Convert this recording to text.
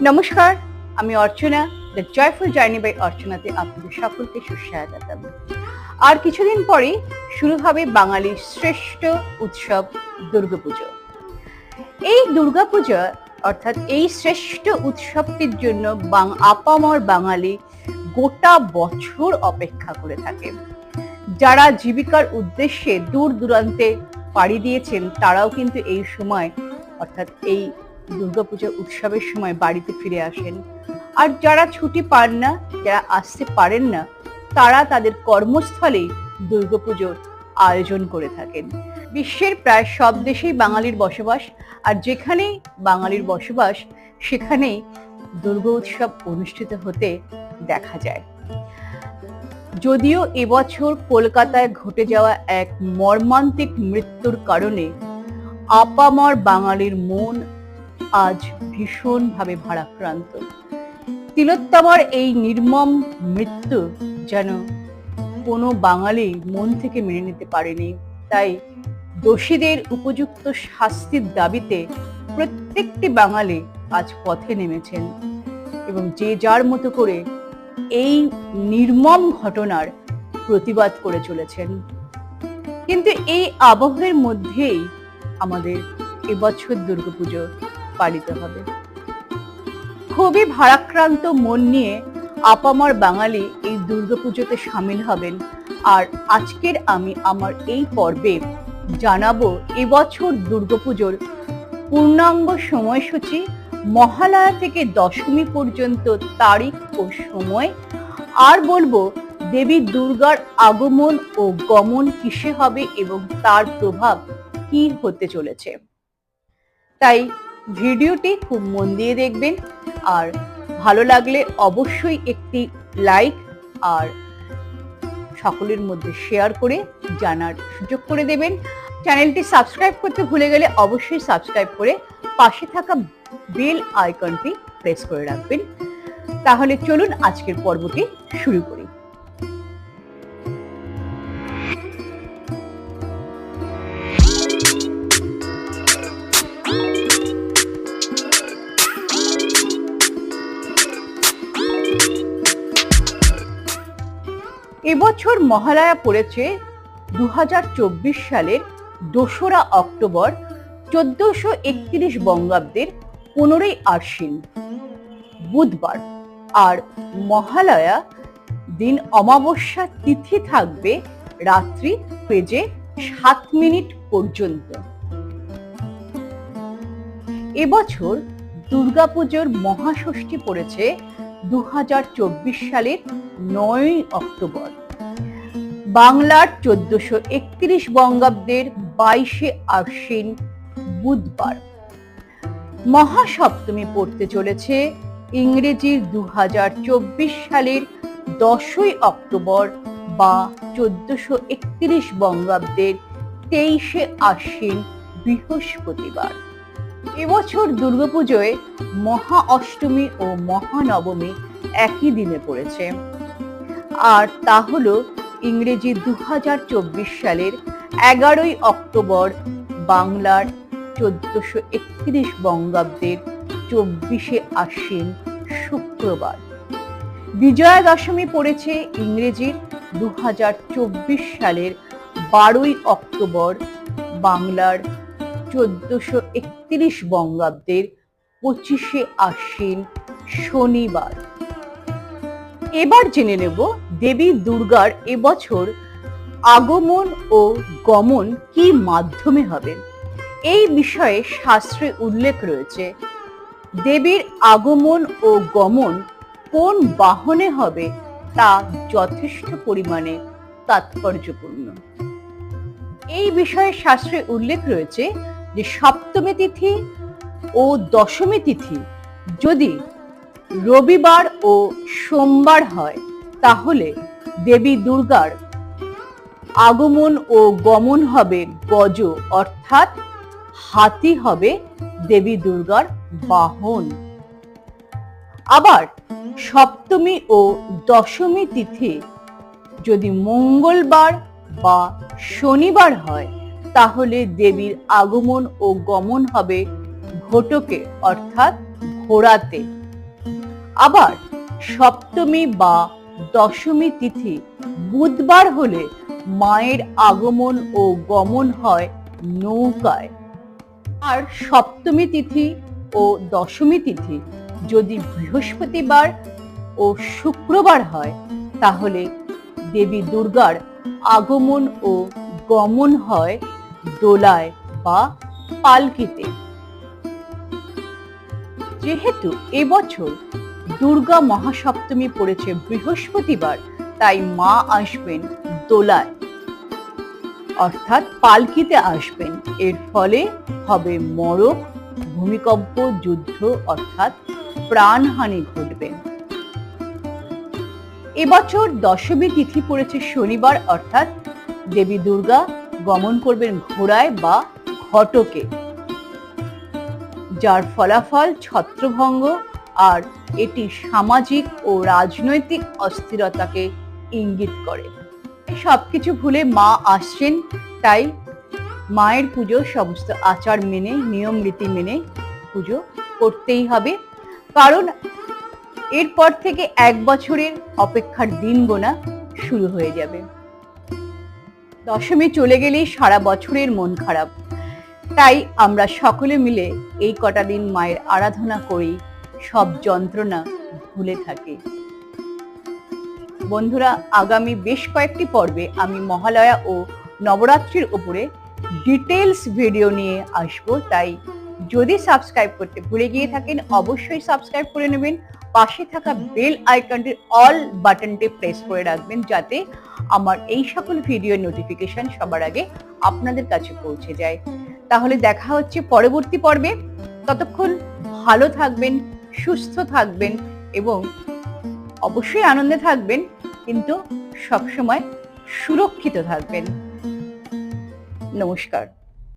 নমস্কার, আমি অর্চনা, the joyful journey by অর্চনাতে আপনাদের সকলকে সুস্বাগতম। আর কিছুদিন পরেই শুরু হবে বাঙালির শ্রেষ্ঠ উৎসব দুর্গাপুজো। এই দুর্গাপূজা অর্থাৎ এই শ্রেষ্ঠ উৎসবটির জন্য আপামর বাঙালি গোটা বছর অপেক্ষা করে থাকে। যারা জীবিকার উদ্দেশ্যে দূর দূরান্তে পাড়ি দিয়েছেন তারাও কিন্তু এই সময় অর্থাৎ এই দুর্গাপূজা উৎসবের সময় বাড়িতে ফিরে আসেন। আর যারা ছুটি পান না, যারা আসতে পারেন না, তারা তাদের কর্মস্থলেই দুর্গাপুজোর আয়োজন করে থাকেন। বিশ্বের প্রায় সব দেশেই বাঙালির বসবাস, আর যেখানেই বাঙালির বসবাস সেখানেই দুর্গা উৎসব অনুষ্ঠিত হতে দেখা যায়। যদিও এবছর কলকাতায় ঘটে যাওয়া এক মর্মান্তিক মৃত্যুর কারণে আপামর বাঙালির মন আজ ভীষণভাবে ভারাক্রান্ত। তিলোত্তমার এই নির্মম মৃত্যু যেন কোনো বাঙালি মন থেকে মেনে নিতে পারেনি। তাই দোষীদের উপযুক্ত শাস্তির দাবিতে প্রত্যেকটি বাঙালি আজ পথে নেমেছেন এবং যে যার মতো করে এই নির্মম ঘটনার প্রতিবাদ করে চলেছেন। কিন্তু এই আবহের মধ্যেই আমাদের এবছর দুর্গাপুজো পালিত হবে। খুবই ভারাক্রান্ত মন নিয়ে আপামর বাঙালি এই দুর্গাপুজোতে সামিল হবেন। আর আজকের আমি আমার এই পর্বে জানাবো এবছর দুর্গাপুজোর পূর্ণাঙ্গ সময়সূচি, মহালয়া থেকে দশমী পর্যন্ত তারিখ ও সময়, আর বলবো দেবী দুর্গার আগমন ও গমন কিসে হবে এবং তার প্রভাব কি হতে চলেছে। তাই ভিডিওটি খুব মন দিয়ে দেখবেন, আর ভালো লাগলে অবশ্যই একটি লাইক আর সকলের মধ্যে শেয়ার করে জানার সুযোগ করে দেবেন। চ্যানেলটি সাবস্ক্রাইব করতে ভুলে গেলে অবশ্যই সাবস্ক্রাইব করে পাশে থাকা বেল আইকনটি প্রেস করে রাখবেন। তাহলে চলুন আজকের পর্বটি শুরু করি। এবছর মহালয়া পড়েছে 2024 সালের 2রা অক্টোবর 1431 বঙ্গাব্দের 15ই আশ্বিন বুধবার। আর মহালয়া দিন অমাবস্যা তিথি থাকবে রাত্রি 7 পর্যন্ত। এবছর দুর্গাপুজোর মহাষষ্ঠী পড়েছে 2024 সালের 9ই অক্টোবর, বাংলার 1431 বঙ্গাব্দের 22শে আশ্বিন বুধবার। মহাসপ্তমী পড়তে চলেছে ইংরেজির 2024 সালের 10ই অক্টোবর বা 1431 বঙ্গাব্দের 23শে আশ্বিন বৃহস্পতিবার। এবছর দুর্গাপুজোয় মহা অষ্টমী ও মহানবমী একই দিনে পড়েছে, আর তা হলো ইংরেজি 2024 সালের 11ই অক্টোবর, বাংলার 1431 বঙ্গাব্দের 24শে আশ্বিন শুক্রবার। বিজয়া দশমী পড়েছে ইংরেজির 2024 সালের 12ই অক্টোবর, বাংলার 1431 বঙ্গাব্দের 25শে আশ্বিন শনিবার। এবার জেনে নেব দেবী দুর্গার এবছর আগমন ও গমন কি মাধ্যমে হবে। এই বিষয়ে শাস্ত্রে উল্লেখ রয়েছে। দেবীর আগমন ও গমন কোন বাহনে হবে তা যথেষ্ট পরিমাণে তাৎপর্যপূর্ণ। এই বিষয়ে শাস্ত্রে উল্লেখ রয়েছে যে সপ্তমী তিথি ও দশমী তিথি যদি রবিবার ও সোমবার হয় তাহলে দেবী দুর্গার আগমন ও গমন হবে গজ, অর্থাৎ হাতি হবে দেবী দুর্গার বাহন। আবার সপ্তমী ও দশমী তিথি যদি মঙ্গলবার বা শনিবার হয় তাহলে দেবীর আগমন ও গমন হবে ঘটকে, অর্থাৎ ঘোড়াতে। আবার সপ্তমী বা দশমী তিথি বুধবার হলে মায়ের আগমন ও গমন হয় নৌকায়। আর সপ্তমী তিথি ও দশমী তিথি যদি বৃহস্পতিবার ও শুক্রবার হয় তাহলে দেবী দুর্গার আগমন ও গমন হয় দোলায় বা পালকিতে। যেহেতু এবছর দুর্গা মহাসপ্তমী পড়েছে বৃহস্পতিবার, তাই মা আসবেন দোলায় অর্থাৎ পালকিতে আসবেন। এর ফলে হবে মড়ক, ভূমিকম্প, যুদ্ধ অর্থাৎ প্রাণহানি ঘটবে। এবছর দশমী তিথি পড়েছে শনিবার, অর্থাৎ দেবী দুর্গা গমন করবেন ঘোড়ায় বা ঘটকে, যার ফলাফল ছত্রভঙ্গ, আর এটি সামাজিক ও রাজনৈতিক অস্থিরতাকে ইঙ্গিত করে। সবকিছু ভুলে মা আসছেন, তাই মায়ের পুজো সমস্ত আচার মেনে, নিয়ম রীতি মেনে পুজো করতেই হবে, কারণ এরপর থেকে 1 বছরের অপেক্ষার দিন গোনা শুরু হয়ে যাবে। দশমী চলে গেলেই সারা বছরের মন খারাপ, তাই আমরা সকলে মিলে এই কটা দিন মায়ের আরাধনা করি, সব যন্ত্রণা ভুলে থাকি। বন্ধুরা, আগামী বেশ কয়েকটি পর্বে আমি মহালয়া ও নবরাত্রির উপরে ডিটেলস ভিডিও নিয়ে আসবো, তাই যদি সাবস্ক্রাইব করতে ভুলে গিয়ে থাকেন অবশ্যই সাবস্ক্রাইব করে নেবেন। পাশে থাকা বেল আইকনটির অল বাটনটি প্রেস করে রাখবেন, যাতে আমার এই সকল ভিডিও নোটিফিকেশন সবার আগে আপনাদের কাছে পৌঁছে যায়। তাহলে দেখা হচ্ছে পরবর্তী পর্বে। ততক্ষণ ভালো থাকবেন, সুস্থ থাকবেন এবং অবশ্যই আনন্দে থাকবেন, কিন্তু সবসময় সুরক্ষিত থাকবেন। নমস্কার।